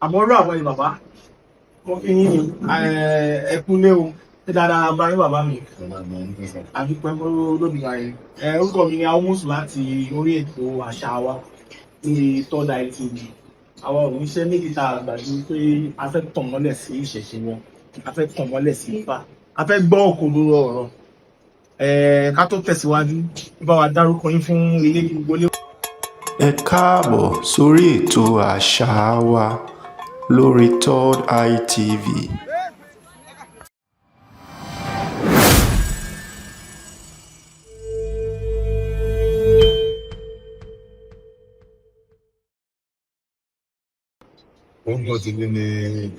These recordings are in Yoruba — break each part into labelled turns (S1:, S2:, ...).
S1: àmọ́rú àwọn ni bàbá wọ́n fi ní ẹkúnlé o ṣé dáadáa bá rí bàbá mi àdúpẹ́ lóbìnrin orúkọ mi ni Awusu láti orí ètò àṣà wa ní Third Eye TV. Àwọn oníṣẹ́ méjì tá a gbàgbé pé a fẹ́ tàn mọ́lẹ̀ sí ìṣẹ̀ṣe wọn, a fẹ́ tàn mọ́lẹ̀ sí Ifá, a fẹ́ gbọ́ òkodoro ọ̀rọ̀. Ká tó tẹ̀síwájú bá wa dárúkọ yín fún ilé gbogbo lé.
S2: Ẹ káàbọ̀ sórí ètò àṣà wa lórí Third Eye TV.
S3: Orúkọ tèmi ni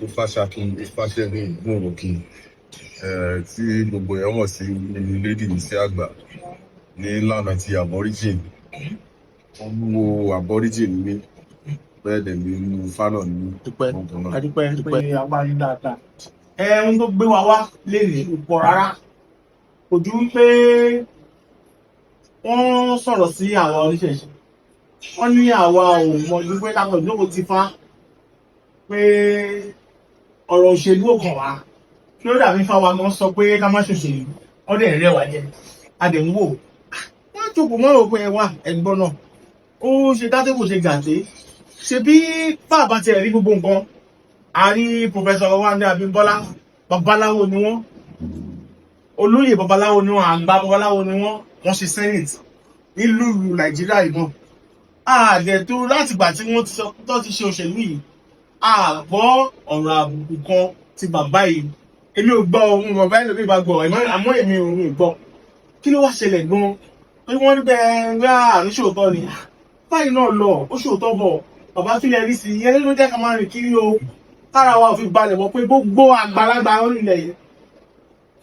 S3: Ifáṣakin Ifáṣẹ́gun Ìgbòròkì tí gbogbo ẹ̀ mọ̀ sí Lady Missy Àgbà ní ìlànà ti aborigine. Wọ́n wo aborigine ní bẹ́ẹ̀ dẹ̀ ní inú fánà ní ọgbọ̀n náà.
S1: Adúpẹ́ agbárí dáadáa. Ohun tó gbé wa wá lè ní púpọ̀ rárá. Kò ju wípé wọ́n sọ̀rọ̀ sí àwa oníṣẹ̀ṣe. Wọ́n ní àwa ò mọ̀ ju pé kákan ìjókòó ti fá pé ọ̀rọ̀ òṣèlú ò kàn wá. Kí ló dàbí fáwa gan sọ pé ká má ṣòṣèlú, wọ́n dẹ̀ rẹ̀ wá jẹ. A dẹ̀ ń wò. Wọ́n jókòó mọ́ òpin ẹ̀ wá ẹ̀gbọ́n náà. Ó ṣe dáté kò ṣe gàdé. Ṣe bí bàbá tiẹ̀ rí gbogbo nǹkan. A rí Pòfẹ́sọ̀ Wándé Abímbọ́lá, babaláwo ni wọ́n. Olóyè babaláwo ni wọ́n, àgbà babaláwo ni wọ́n. Wọ́n ṣe Senate nílùú Nàìjíríà ìbọn. Àdẹ̀ tó láti ìgbà tí wọ́n ti ṣe òṣèlú yìí. A gbọ́ ọ̀rọ̀ àbùkù kan ti bàbá yìí. Èmi ò gbọ́ ohun bàbá yìí lóbi bá gbọ́ àmọ́ èmi ò ní gbọ́. Kí ló wá ṣẹlẹ̀ gan-an? Pé wọ́n ní bẹ́ẹ̀ ń àní ṣòótọ́ ni. Báyìí náà lọ, ó ṣòótọ́ bọ̀. Bàbá tún lè rí sí i, yẹn ló jẹ́ ká máa rìn kiri o. Kára wa ò fi balẹ̀ mọ́ pé gbogbo àgbàlagbà orílẹ̀ yìí.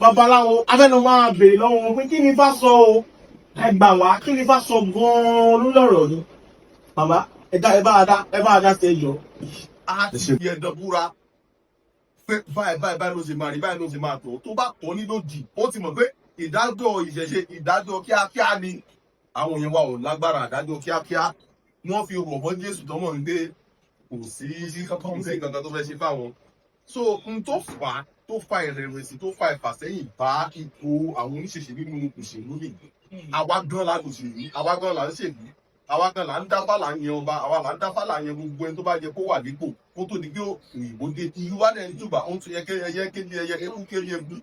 S1: Babaláwo, afẹ́nu máa béèrè lọ́wọ́ wọn pé kí ni Ifá sọ o? Ẹ gbà wá, kí ni Ifá sọ gan-an lórí ọ̀rọ̀ yìí? Bàbá, ẹ bá a dá sí ẹjọ́.
S3: A ti fi ẹ̀dọ̀ búra pé báyìí ló ṣe máa rí, báyìí ló ṣe máa tó. Tó bá tọ́ ní lòdì, ó ti mọ̀ pé ìdájọ́ ìṣẹ̀ṣe ìdájọ́ kíákíá ni. Àwọn èèyàn wa ò lágbára àdájọ́ kíákíá. Wọ́n fi rọ̀ mọ́ Jésù tọ́mọ̀ ń gbé kò sí kankan tó fẹ́ ṣe fáwọn. So n tó fa ìrẹ̀wẹ̀sì tó fa ìfàsẹ́yìn bá ipò àwọn oníṣẹ̀ṣe nínú òṣèlú nìyí. Àwa gan la lòṣèlú, àwa gan la ń ṣèlú, àwa gan la ń dáfá là ń yan ọba, àwa là ń dáfá là ń yan gbogbo ẹni tó bá yẹ kó wà nípò kó tó di pé òyìnbó dé. Ìlú wa dẹ̀ ń jùbà, ó ń tún yẹ kéde ẹkú kéde ẹbú.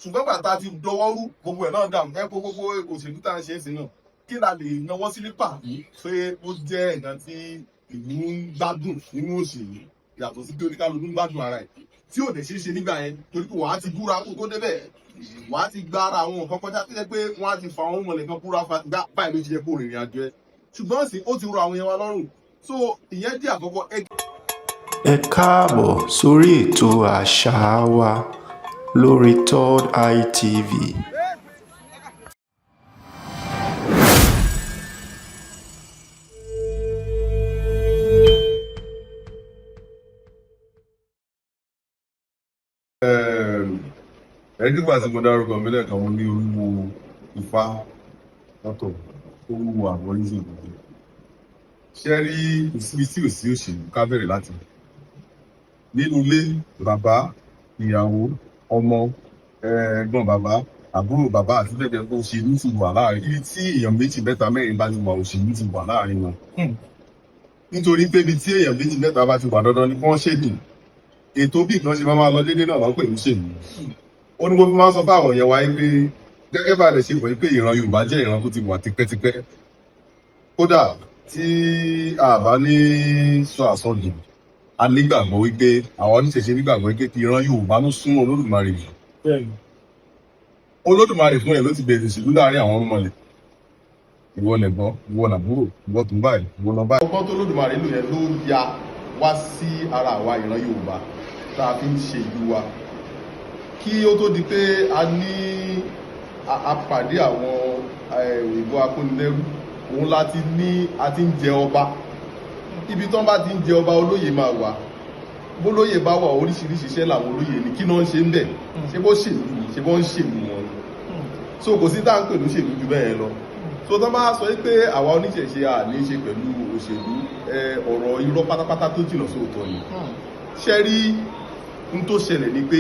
S3: Ṣùgbọ́n bàtà ti dọwọ́ rú gbogbo ẹ̀ náà dàmú ẹ kó gbogbo òṣèlú tá à ń ṣe é sí náà. Kí la lè náwó sí nípa pé ó jẹ́ ẹ̀dá tí ìlú ń gbádùn nínú òṣèlú yàtọ̀ sí pé oníkálukú ń gbádùn ara ẹ̀ tí ò dẹ̀ ṣe é ṣe nígbà yẹn torí pé wàá ti búra kó tó débẹ̀ wàá ti gba ara àwọn nǹkan kọjá tó yẹ pé wọ́n á ti fa àwọn ọmọlẹ̀ kan búra gbá báyìí ló ti yẹ kó rìnrìn àjò ẹ̀ ṣùgbọ́n sì ó ti rọ àwọn yẹn wa lọ́rùn so ìyẹn di àkọ́kọ́.
S2: Ẹ káàbọ̀ sórí ètò àṣà wa lórí Third Eye TV.
S3: Nígbà tí mo dárúkọ mi lẹ́ẹ̀kan mo ní olúwo Ifá lọ́tọ̀ olúwo àbọ̀rísìn gbogbo ṣe rí ibi tí ò sí òṣèlú ká bẹ̀rẹ̀ láti nínú ilé bàbá ìyàwó ọmọ ẹ̀gbọ́n bàbá àbúrò bàbá àti bẹ́ẹ̀ bẹ́ẹ̀ òṣèlú ti wà láàrin ibi tí èèyàn méjì mẹ́ta mẹ́rin bá ti wà òṣèlú ti wà láàrin wọn nítorí pé ibi tí èèyàn méjì mẹ́ta bá ti wà dandan ni wọ́n ṣèlú ètò bí ìkan ṣe máa lọ déédéé náà lọ́pọ̀ ìlú ṣèlú ó ní gbogbo máa ń sọ fáwọn èèyàn wáyé pé gẹ́gẹ́ bá lè ṣe wọ̀ pé ìran Yorùbá jẹ́ ìran tó ti wà tipẹ́tipẹ́ kódà tí a bá ní sọ àsọjù a nígbàgbọ́ wípé àwọn oníṣẹ̀ṣe nígbàgbọ́ wípé kí ìran Yorùbá ló súnmọ́ Olódùmarè jù Olódùmarè fún ẹ̀ ló ti bẹ̀rẹ̀ ìṣèlú láàrin àwọn ọmọlẹ̀ ìwọ lẹ̀gbọ́n ìwọ làbúrò ìwọ tó ń báyìí ìwọ lọ báyìí. ọkọ tó Olódùmarè lò yẹn ló ya wá sí ara àwa ìran Yorùbá tá a fi ń ṣe ìlú wa kí ó tó di pé a ní apàdé àwọn òyìnbó akónilẹ́rú òun láti ní a ti ń jẹ ọba ibi tán bá ti ń jẹ ọba olóyè máa wà bólóyè bá wà oríṣiríṣi iṣẹ́ làwọn olóyè ní kí náà ń ṣe ń bẹ̀ ṣé bó ṣèlú ṣé bó ń ṣèlú wọn so kò sí táà ń pẹ̀lú ṣèlú ju bẹ́ẹ̀ lọ so tán bá sọ pé àwa oníṣẹ̀ṣe à ní ṣe pẹ̀lú òṣèlú ọ̀rọ̀ irọ́ pátápátá tó jìnnà sóòótọ́ ni ṣe rí n tó ṣẹlẹ̀ ni pé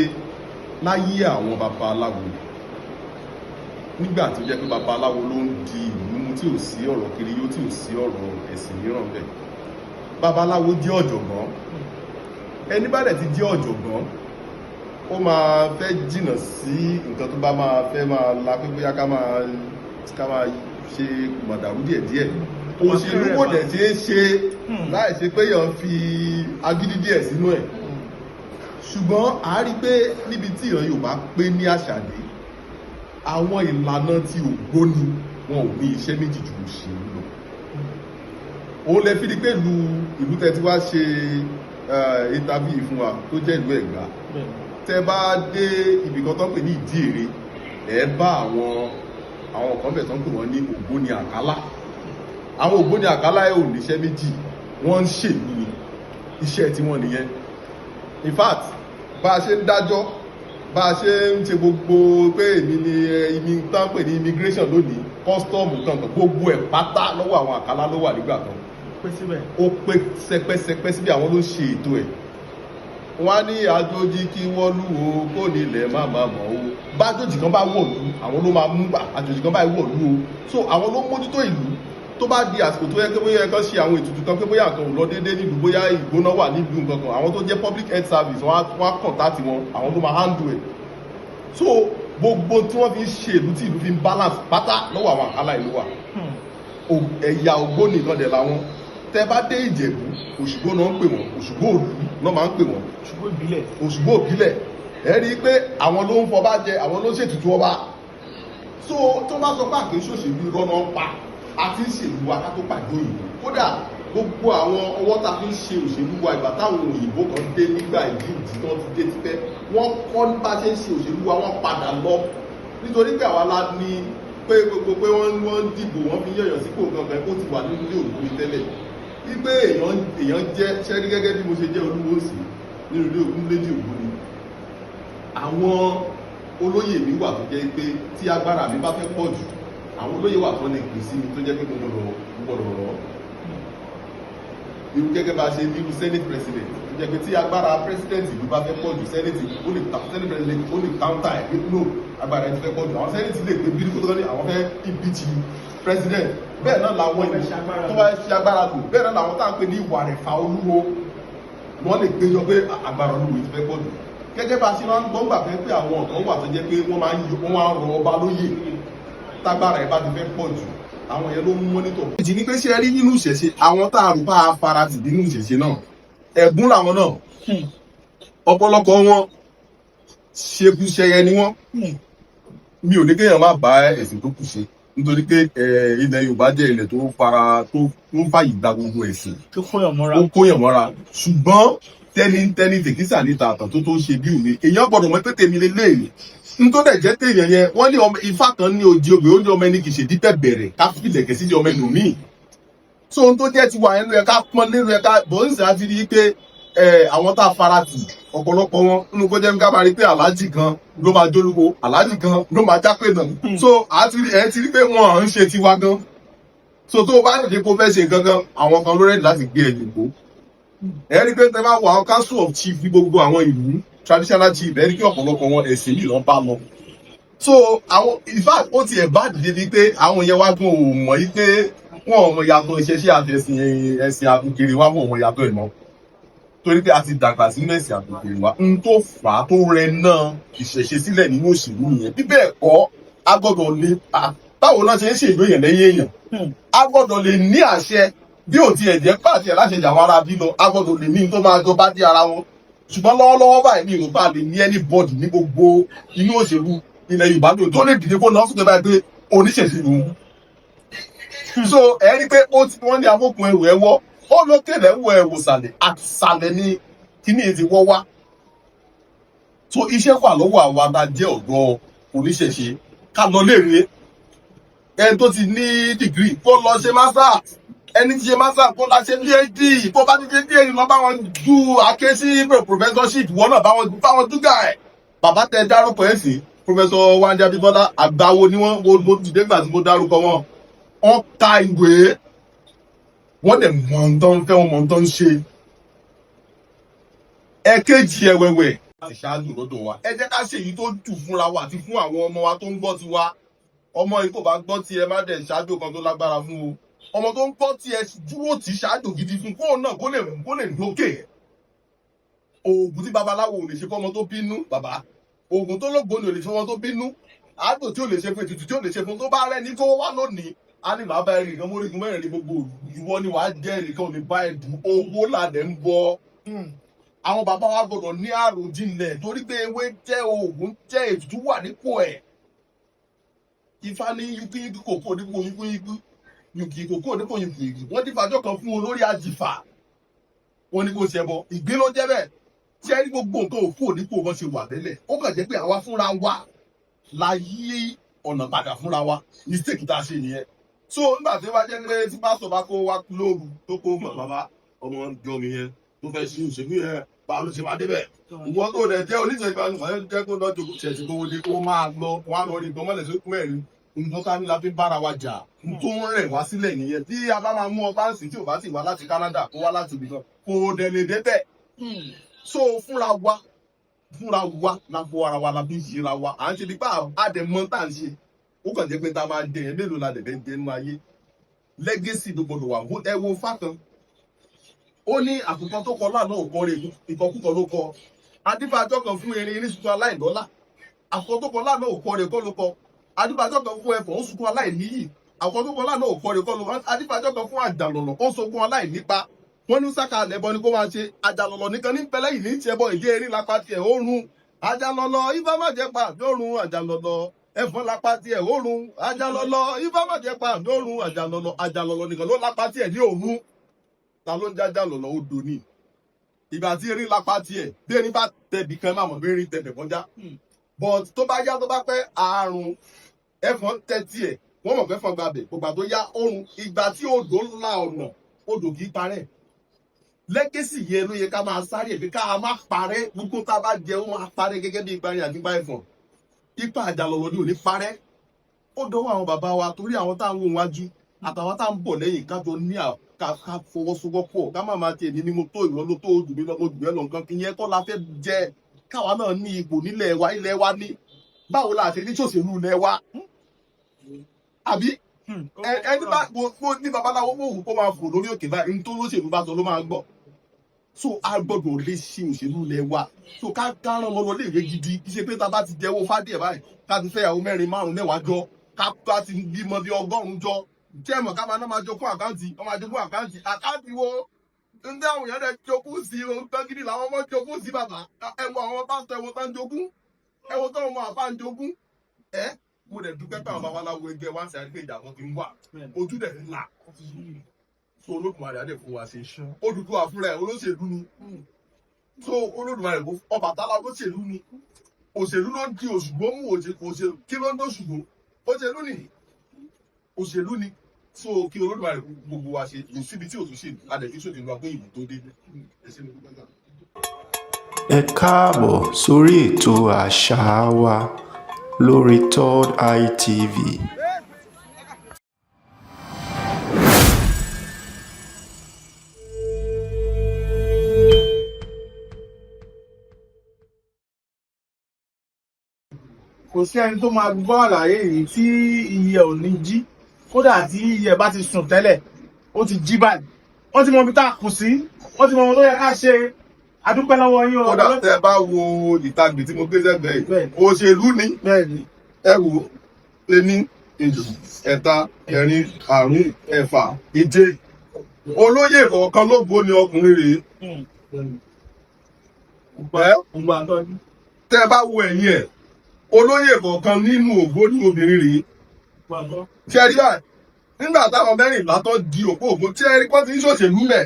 S3: láyé àwọn babaláwo nígbà tó jẹ́ pé babaláwo ló ń di ìlú mú tí ò sí ọ̀rọ̀ kiri yóò tí ò sí ọ̀rọ̀ ẹ̀sìn mìíràn bẹ́ẹ̀ babaláwo jẹ́ ọ̀jọ̀gbọ́n ẹni bá dẹ̀ ti jẹ́ ọ̀jọ̀gbọ́n ó máa fẹ́ jìnnà sí nǹkan tó bá máa fẹ́ máa la pé bóyá ká máa ṣe màdàrú díẹ̀díẹ̀ òṣèlú kò dẹ̀ ṣe é ṣe láì ṣe pé yàn fi agídí díẹ̀ sínú ẹ̀ ṣùgbọ́n a rí pé níbi tí ìran Yorùbá pé ní àṣàdé àwọn ìlànà tí ògbóni wọn ò ní iṣẹ́ méjì ju òṣèlú lọ òun lè fi di pé ìlú tẹ́ ti wá ṣe interview fún wa tó jẹ́ ìlú Ẹ̀gbá tẹ́ bá dé ibìkan tó ń pè ní Ìdí-Èrè ẹ bá àwọn kan bẹ̀ tó ń pè wọ́n ní ògbóni àkálá àwọn ògbóni àkálá ẹ̀ ò níṣẹ́ méjì wọ́n ń ṣèlú ni iṣẹ́ tí wọ́n nìyẹn in fact bá a ṣe ń dájọ́ bá a ṣe ń ṣe gbogbo pé èmi ni tán pè ní immigration lónìí custom kankan gbogbo ẹ̀ pátá lọ́wọ́ àwọn àkálá ló wà nígbà kan ó pé sẹpẹsẹpẹ síbi àwọn ló ṣe ètò ẹ̀ wọ́n á ní àjòjì kí wọ́n lù ó kó nílẹ̀ má má mọ̀ ó bá àjòjì kan bá wọ̀ lù àwọn ló máa mú àjòjì kan bá wọ̀ lù ó so àwọn ló mójútó ìlú tó bá di àsìkò tó yẹ pé bóyá ẹ̀kan ṣe àwọn ètùtù kan pé bóyá nǹkan ò lọ déédéé nílùú bóyá ìgbóná wà nílùú nǹkan kan àwọn tó jẹ́ public health service wọ́n á contact wọn àwọn ló máa handle ẹ̀ so gbogbo tí wọ́n fi ń ṣe ìlú tí ìlú fi ń balance pátá lọ́wọ́ àwọn àkálà ìlú wa ẹ̀yà ògbóni kan dẹ̀ làwọn tẹ́ bá dé Ìjẹ̀bú Òṣùgbó náà ń pè wọ́n Òṣùgbó òlú náà máa ń pè wọ́n Òṣùgbó ìbílẹ̀ ẹ rí i pé àwọn ló ń fọba jẹ àwọn ló ń ṣètùtù ọba so tó bá sọ pé àkíyèsí òṣèlú rọ́nà ń pa àti ìṣèlú wa ká tó pàdé òyìnbó kódà gbogbo àwọn ọwọ́ ta fi ń ṣe òṣèlú wa ìgbà táwọn òyìnbó kan dé nígbà ìdí tó ti dé tipẹ́ wọ́n kọ́ bá ṣe ń ṣe òṣèlú wa wọ́n padà lọ nítorí pé àwa la ní pé gbogbo pé wọ́n dìbò wọ́n fi yẹ̀yàn sípò gangan kó ti wà nínú ilé ògbóni tẹ́lẹ̀ wípé èèyàn jẹ́ ṣẹ́rí gẹ́gẹ́ bí mo ṣe jẹ́ olúwo sí nínú ilé Ògúnlédè Ògbóni àwọn olóyè mi wà tó jẹ́ pé tí agbára mi bá fẹ́ pọ̀ jù àwọn olóyè wà tó lè pè sí mi tó jẹ́ pé mo gbọ́dọ̀ rọ̀ irú gẹ́gẹ́ bá ṣe nínú senate president tó jẹ́ pé tí agbára president ìlú bá fẹ́ pọ̀ jù senate president ó lè counter ẹ̀ pé no agbára ẹ̀ ti fẹ́ pọ̀ jù àwọn senate lè pè bírí kótó ní àwọn fẹ́ impeach president bẹ́ẹ̀ náà làwọn ìlú tó bá ṣe agbára lò bẹ́ẹ̀ náà làwọn tá à ń pè ní ìwà rẹ̀ fa olúwo wọ́n lè péjọ pé agbára olúwo ti fẹ́ pọ̀ jù gẹ́gẹ́ bá ṣe máa ń gbọ́ngbà pé àwọn ọ̀kan wà tó jẹ́ pé wọ́n máa ń rọ ọba lóyè tágbára ẹ̀ bá ti fẹ́ pọ̀ jù àwọn yẹn ló ń mọ́nítọ̀. ìjì ní pé ṣe rí nínú ìṣẹ̀ṣe àwọn tá a rò bá a farati nínú ìṣẹ̀ṣe náà ẹ̀gún làwọn náà ọ̀pọ̀lọpọ̀ wọn ṣekúṣẹyẹ ni wọ́n mi ò ní kéèyàn má bá ẹ̀sìn tó kù ṣe nítorí pé ilẹ̀ Yorùbá jẹ́ ilẹ̀ tó fàyè gba gbogbo ẹ̀sìn tó kóyàn mọ́ra ṣùgbọ́n tẹ́ni tèkísà níta àtàn tó ṣe bí òwe èèyàn gbọ́dọ̀ mọ̀ pé tèmi lè léèrè nítorí dẹ̀ jẹ́ téèyàn yẹn wọ́n ní ifá kan ní ojì obì ó ní ọmọ ẹni kì í ṣe dípẹ́ bẹ̀rẹ̀ ká fi ilẹ̀kẹ̀ sí ọmọ ẹlòmíì so ohun tó jẹ́ ti wà nínú ẹ̀ka pọ́n nínú ẹ̀ka bọ́ǹsì àti rí pé àwọn tá a farati ọ̀pọ̀lọpọ̀ wọn nínú kó jẹ́ ká máa rí pé aláàjì kan ló máa jólúwo aláàjì kan ló máa jápé náà so ẹ ti rí pé wọn à ń ṣe tiwa gan so tó o bá nìyí kó fẹ́ ṣe gangan àwọn kan ló rẹ̀ láti gbé ẹ̀yìn kó ẹ rí pé tẹ bá wọ àwọn council of chief ní gbogbo àwọn ìlú traditional chief ẹ rí kí ọ̀pọ̀lọpọ̀ wọn ẹ̀sìn yìí lọ́n bá lọ so àwọn in fact ó tiẹ̀ bá dìde bíi pé àwọn yẹn wá gbọ́n ò mọ̀ yìí pé wọn ò mọ̀ yàtọ̀ ìṣẹ̀ṣe àti ẹ̀sìn àbùkèrè wa wọn ò mọ̀ yàtọ̀ ẹ̀ mọ́ torí pé a ti dàgbà sínú ẹ̀sìn àbùkèrè wa n tó fà á tó rẹ náà ìṣẹ̀ṣe sílẹ̀ nínú òṣèlú yẹn bí bẹ́ẹ̀ kọ́ a gbọ́dọ̀ lè báwo náà ṣe ń ṣèlú èèyàn lẹ́yìn èèyàn a gbọ́dọ̀ lè ní àṣẹ bí ò tiẹ̀ jẹ́ pàṣẹ láṣẹ jà wọn ara bí lọ a gbọ́dọ̀ lè ní tó máa jọ bá dé ara wọn ṣùgbọ́n lọ́wọ́lọ́wọ́ báyìí ní ìrùbá lè ní anybody ní gbogbo inú òṣèlú ilẹ̀ Yorùbá lóyún tó lè dìde kó náà fún ẹgbẹ́ pé oníṣẹ̀ṣe lòun so ẹ rí pé wọ́n ní afọ́kùn ẹrù ẹwọ́ ó ló kéde ẹwọ́ ẹwò sàlẹ̀ àti sàlẹ̀ ní kíní ti wọ́ wá so iṣẹ́ wà lọ́wọ́ àwọn adájẹ́ ọ̀dọ́ oníṣẹ̀ṣe ká lọ léèrè ẹni tó ti ní dìgírì kó lọ ṣe mástà ẹni tí ṣe mástà kó lọ ṣe PhD kó bá ti ṣe PhD lọ bá wọn ju àké sí professorship wọn náà bá wọn dúgà ẹ̀ bàbá tẹ dárúkọ ẹ̀ sí Professor Wande Abibola àgbáwo ni wọ́n mo dìde gbà tí mo dárúkọ wọn wọ́n ka ìwé wọ́n dẹ̀ mọ̀ ń tán fẹ́ wọn mọ̀ ń tán ṣe ẹ̀kejì ẹ̀wẹ̀wẹ̀ láti ṣáájú lọ́dọ̀ wa ẹ jẹ́ ká ṣe èyí tó jù fúnra wa àti fún àwọn ọmọ wa tó ń gbọ́ tiwa ọmọ yìí kò bá gbọ́ tí ẹ má dẹ̀ ṣáájú kan tó lágbára fún o ọmọ tó ń gbọ́ tí ẹ dúró tí ṣáájú gidi fún kóun náà kó lè lókè oògùn tí babaláwo ò lè ṣe fọmọ tó bínú bàbá oògùn tó lóògùn ò lè ṣe fọmọ tó bínú àádùn tí ò lè ṣe fún ètùtù tí ò lè ṣe fún tó bá rẹ ní kó wá lónìí a ní màá bá ẹ nìkan mórígun mẹ́rin ní gbogbo ìwọ ni wàá jẹ́ nìkan ò lè bá ẹ dùn owó làdẹ̀ ń bọ àwọn bàbá wa gbọdọ̀ ní àròjinlẹ̀ torí pé ewé jẹ́ oògùn jẹ́ ètùtù wà nípò ẹ̀ Ifá ní yíkúyíkú kòkó dípò yíkúyíkú yùkì kòkó dípò yùkìyùkì wọ́n ti fàjọ kan fún olórí àjìfà wọn ni kò ṣẹbọ ìgbín ló jẹ́ bẹ́ẹ̀ tí ẹ ní gbogbo nǹkan òkú òdípò wọn ṣe wà tẹ́lẹ̀ ó kàn jẹ́ pé àwa fúnra wa la yí ọ̀nà padà fúnra wa mistake tá a ṣe nìyẹn so nígbà tí wọ́n jẹ́ pé tí pásítọ̀ bá kó wa lóru tó kó bàbá ọmọ jọ mi yẹn tó fẹ́ ṣe òṣèlú yẹn báwo ló ṣe máa débẹ̀ ìwọ tó rẹ̀ jẹ́ oníṣẹ́ ìbánisọ̀rọ̀ jẹ́ kó lọ́jọ́ ṣẹ̀ṣẹ̀ kó wọlé kó máa lọ wọn á lọ rí ìgbọ́mọ̀lẹ̀ sókú mẹ́rin nǹkan ká ní la fi bára wa jà tó ń rẹ̀ wá sílẹ̀ nìyẹn tí a bá máa mú ọba ń sìn tí ò bá sì wá láti Canada kó wá láti ibìkan kò dẹ̀ lè débẹ̀ so fúnra wa la fọ ara wa la fi yíra wa à ń ṣe nípa àdèmọ́ tá à ń ṣe ó kàn jẹ́ pé tá a máa dẹ̀ ẹ́ mélòó la dẹ̀dẹ̀ jẹ́ nínú ayé lẹ́gẹ́sì ló gbọdọ̀ wà ẹ wo fákan ó ní àkùkọ tó kọ láàánú òkọ rẹ̀ ìkọkúkọ ló kọ adífàjọ kan fún erin ní sunkún aláìlọ́lá àkùkọ tó kọ láàánú òkọ rẹ̀ kọ́ ló kọ adífàjọ kan fún ẹfọ̀n ó sunkún aláìníyì àkùkọ tó kọ láàánú òkọ rẹ̀ kọ́ ló kọ adífàjọ kan fún àjàlọ̀lọ̀ ó sunkún aláìnípa wọ́n ní sáka lẹ́bọ ni kó máa ṣe àjàlọ̀lọ̀ nìkan ní pẹ́lẹ́ yìí ní ìṣẹ́bọ ìdí erin lápá tiẹ̀ ó run àjàlọ̀lọ̀ Ifá má jẹ́ pa lórun àjàlọ̀lọ̀ ẹ̀fọn lápá tiẹ̀ ó run àjàlọ̀lọ̀ Ifá má jẹ́ pa lórun àjàlọ̀lọ̀ nìkan ló lápá tiẹ̀ ní òrun ta ló ń jájá lọ̀lọ̀ odò ní ìgbà tí erin lápá tiẹ̀ bí erin bá tẹ̀bì kan máa mọ̀ bí erin tẹ̀bẹ̀ kọjá but tó bá yá tó bá pẹ́ àrùn ẹ̀fọn tẹ̀ tiẹ̀ wọ́n mọ̀ fẹ́ fọ́n gbàbẹ̀ gbogbo tó yá òrun ìgbà tí odò ńlá ọ̀nà odò kì í parẹ́ lẹ́gẹ́sì yẹn ló yẹ ká máa sáré èfi ká máa parẹ́ gbogbo tá a bá jẹ ó máa parẹ́ gẹ́gẹ́ bí ìparí àdúgbò ẹ̀fọn ipa àjàlọ̀lọ̀ ni ò ní parẹ́ ó dọ́wọ́ àwọn bàbá wa torí àwọn tá à ń wò wájú àtàwọn tá à ń bọ̀ lẹ́yìn ká jọ ní ká fọwọ́sowọ́pọ̀ ká má máa tiẹ̀ ní mo tó ìwọ ló tó jù mí lọ mo jù ẹ́ lọ nǹkan kí yẹn kọ́ la fẹ́ jẹ káwa náà ní ipò nílẹ̀ wa ilẹ̀ wa ní báwo la àti ní ṣòṣèlú ilẹ̀ wa àbí ẹni bá ní babaláwo mọ̀ òun kó máa fò lórí òkè báyìí ní tó lóṣèlú bá sọ ló máa gbọ́ so a gbọ́dọ̀ lè ṣe òṣèlú ilẹ̀ wa so ká rán ọmọ lọ léèwé gidi kí ṣe pé tá a bá ti jẹ́wọ́ fádìẹ̀ báyìí ká ti fẹ́ ìyàwó mẹ́rin márùn mẹ́wàá jọ ká ti bímọ bí 100 jọ tí ẹ mọ̀ ká máa ná máa jogún àkáǹtì wọ́n máa jogún àkáǹtì wo ń dá àwọn èèyàn rẹ̀ jogún sí ohun tán gidi làwọn ọmọ jogún sí bàbá ẹ wo àwọn pásítọ̀ ẹ wo tán jogún ẹ wo tán ọmọ àbá ń jogún ẹ mo dẹ̀ dúpẹ́ pé àwọn babaláwo ẹgbẹ́ wá ń ṣe àdúgbò ìjà kan ti ń wà ojú dẹ̀ ńlá so Olódùmarè adé fún wa ṣe Odùduwà fúnra ẹ̀ olóṣèlú ni so Olódùmarè Ọbàtálá olóṣèlú ni òṣèlú ló ń di òṣùgbó mú òṣèlú kí ló ń dóṣùgbó òṣèlú ni so kí Olódùmarè gbogbo wa ṣe lò síbi tí òṣèlú adẹ̀fí sóde lu agbé ìbò tó dé
S2: ẹ káàbọ̀ sórí ètò àṣà wa lórí Third Eye TV.
S1: kò sí ẹni tó máa gbọ́ àlàyé yìí tí iye ò ní jí kódà tí iye bá ti sùn tẹ́lẹ̀ ó ti jí báyìí wọ́n ti mọ ibi tá a kù sí wọ́n ti mọ ohun tó yẹ ká ṣe adúpẹ́ lọ́wọ́ yín o.
S3: kódà tẹ bá wo ìtagbè tí mo gbé sẹ́gbẹ̀ẹ́ òṣèlú ni ẹ wò ení èjì ẹ̀ta ẹ̀rin àrún ẹ̀fà ìje olóyè kọ̀ọ̀kan ló gbó ni ọkùnrin rèé tẹ bá wo ẹ̀yìn ẹ̀ olóyè kọ̀ọ̀kan nínú ògbó ní obìnrin rèé ṣẹ́rí báyìí nígbà táwọn mẹ́rìnlá tó di òpó ògbó tí ẹ̀rí pọ́n ti ń ṣòṣèlú mẹ́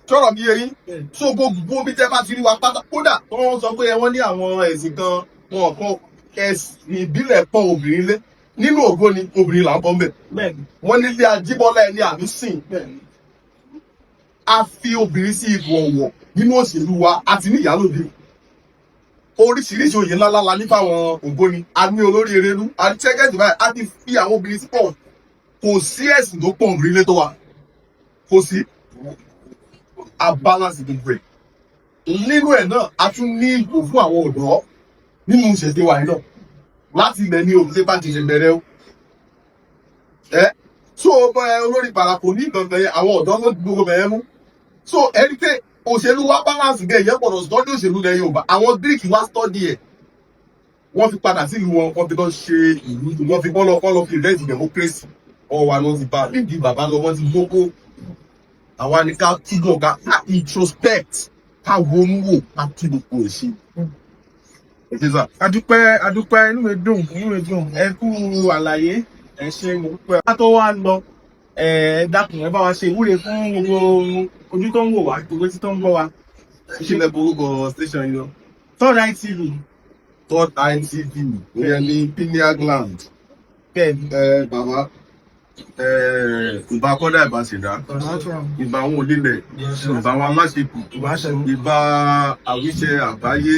S3: tọrọ bí eyín so gbogbo bí tẹ́ bá ti rí wa pátá kódà tó wọ́n sọ pé wọ́n ní àwọn ẹ̀sìn kan wọn kan ẹ̀sìn ìbílẹ̀ pọ̀ obìnrin lé nínú ògbó ni obìnrin là ń bọ́ mbẹ̀ wọ́n nílé Ajíbọ́lá ẹni àmì sìn a fi obìnrin sí ipò ọ̀wọ̀ nínú òṣèlú wa àti ní ìyálòdì oríṣiríṣi òye ńláńlá la ní fáwọn ògbóni a ní olórí Erelu a ní tẹ́gẹ́tì báyìí a ti fi àwọn obìnrin sí pọ̀ kò sí ẹ̀sìn tó pọ̀ obìnrin lé tó wa kò sí a balance gbogbo ẹ̀ nínú ẹ̀ náà a tún ní ipò fún àwọn ọ̀dọ́ nínú ìṣẹ̀dé wa yìí náà láti ilẹ̀ ní òkúté bá ti ṣe bẹ̀rẹ̀ o. So olórí parapọ̀ ní ìgbọ̀ngàn yẹn àwọn ọ̀dọ́ ló gbogbo bẹ̀rẹ̀ mú. So ẹni pé òṣèlú wa balance gẹ̀ yẹn gbọ́dọ̀ stọ́dí òṣèlú lẹ́yìn Yorùbá àwọn Greek wá stọ́dí ẹ̀ wọ́n fi padà sílùú wọn wọ́n fi lọ ṣe ìlú wọ́n fi bọ́lọ̀ fi rẹ́ẹ̀dì democracy ọ̀wà ló ti bá níbi bàbá lọ wọ́n ti gbogbo àwa ni ká túbọ̀ ká introspect ká ronú wò ká tún gbogbo ẹ̀ ṣe.
S1: adúpẹ́ inú mi dùn ẹ kú àlàyé ẹ ṣe mo dúpẹ́. ká tó wá lọ dákun ẹ bá wa ṣe ìwúre fún gbogbo ojú tó ń wò wá gbogbo tí tó ń gbọ́ wa.
S3: ìṣẹ̀lẹ̀ borúkọ station yìí lọ.
S1: Third Eye TV.
S3: Third Eye TV ìyẹn ní pineal gland.
S1: bẹ́ẹ̀ni.
S3: Bàbá ìbá kọ́dà ìbá ṣẹ̀dá ìbá àwọn onílẹ̀ ìbá àwọn amáṣepù ìbá àwíṣẹ àgbáyé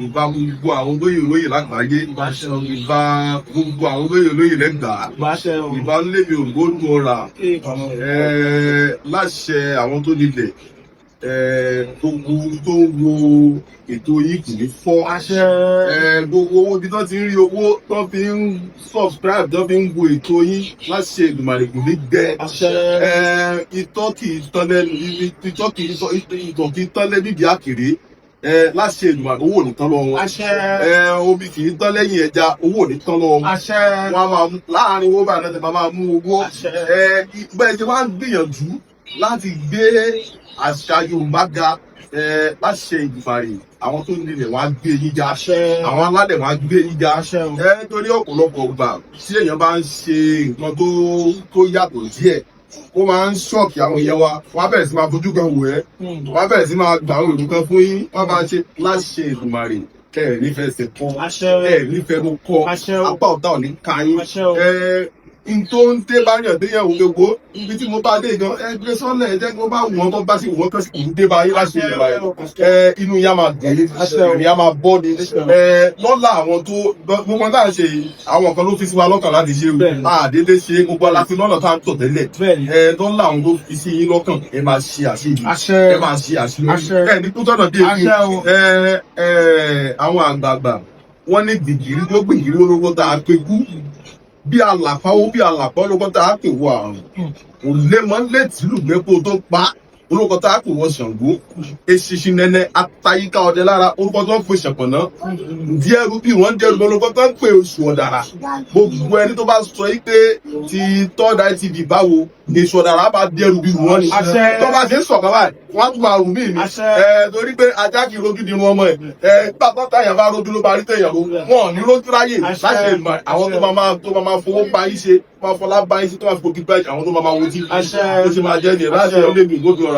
S3: ìbá gbogbo àwọn olóyè lágbàáyé ìbá gbogbo àwọn olóyè lẹ́gbàá ìbá lébi ògbónú ọ̀rà láṣẹ àwọn tó nílẹ̀ gbogbo tó ń wo ètò yìí kì í fọ́ gbogbo owó ibi tó ti ń rí owó tó fi ń subscribe tó fi ń wo ètò yìí láti ṣe ìgbìmọ̀lẹ̀ kò ní gbẹ ìtọ́ kì í tán lẹ́nu ìtọ́ kì í tán lẹ́nu ìdí àkèrè láti ṣe ìgbìmọ̀lẹ̀ owó ò ní tán lọ́wọ́ wọn omi kì í tán lẹ́yìn ẹja owó ò ní tán lọ́wọ́ wọn a máa láàrin owó báyìí lọ́tẹ̀ máa mú owó bẹ́ẹ̀ ṣe máa ń gbìyànjú láti gbé àṣà Yorùbá ga láti ṣe ìgbàre àwọn tó nílẹ̀ wọ́n á gbé yín já àwọn aládẹ̀ wọ́n á gbé yín já torí ọ̀pọ̀lọpọ̀ gbà tí èèyàn bá ń ṣe nǹkan tó yàtọ̀ díẹ̀ ó máa ń ṣọ́ọ̀kì àwọn èèyàn wa wọ́n á bẹ̀rẹ̀ sí máa fojú kan wò ẹ́ wọ́n á bẹ̀rẹ̀ sí máa gbà àwọn èrò kan fún yín wọ́n bá ṣe láti ṣe ìgbàre nífẹ̀ẹ́ ṣe kọ́ nífẹ̀ẹ́ ló kọ́ apá ọ̀tá ò ní ká yín n tó ń tẹ́ bá yàn déyàn òun gbogbo ibi tí mo bá dé gan ẹgbẹ́ sọ́lẹ̀ ẹ̀jẹ̀ kí wọ́n bá wọ́n tó bá sí wọ́n kọ́ sí kò ń dé bá yín láti ṣe ìgbà yẹn inú yá máa dẹ̀ ìrìn yá máa bọ́ ni lọ́la àwọn tó gbogbo tá à ń ṣe àwọn kan ló fi sí wa lọ́kàn láti ṣe àdédé ṣe gbogbo aláfi lọ́nà tá à ń tọ̀ tẹ́lẹ̀ lọ́la àwọn tó fi sí yín lọ́kàn ẹ máa ṣe àṣeyìí ẹ máa ṣe àṣeyọrí ní kútọ́nà dé àwọn àgbààgbà wọ́n ní gbìgìrì ló gbìgìrì olówó tá a pé kú bí alàpáwó bí alàpá olóko tá a pè wọ àrùn kò lé mọ́ létí lùgbẹ́pọ̀ tó pa olóko tá a pè wọ Ṣàngó eṣinṣin nẹ́nẹ́ atayíká ọdẹ lára orúkọ tó ń pè ṣẹ̀pọ̀nà díẹ̀ rúbí wọ́n dẹ́rù olóko tó ń pè oṣù ọ̀dàrà gbogbo ẹni tó bá sọ yí pé ti Third Eye TV báwo ní oṣù ọ̀dàrà bá dẹ́rù bí wọ́n ni tó bá ṣe ń sọ̀kan báyìí wọ́n á tún máa rù mí ni torí pé ajá kì í rojú di irun ọmọ ẹ̀ gbàgbọ́ táyà bá rojú ló bá rí tẹ̀yàn ro wọn ò ní rojú ráyè láti ìmọ̀ àwọn tó máa fowó bá yín ṣe máa fọlá bá yín ṣe tó máa fi kòkí bá àwọn tó máa wojú ó ṣe máa jẹ́ ní ẹ̀ láti ọ̀lẹ́gbẹ̀ẹ́ gbogbo ọ̀rọ̀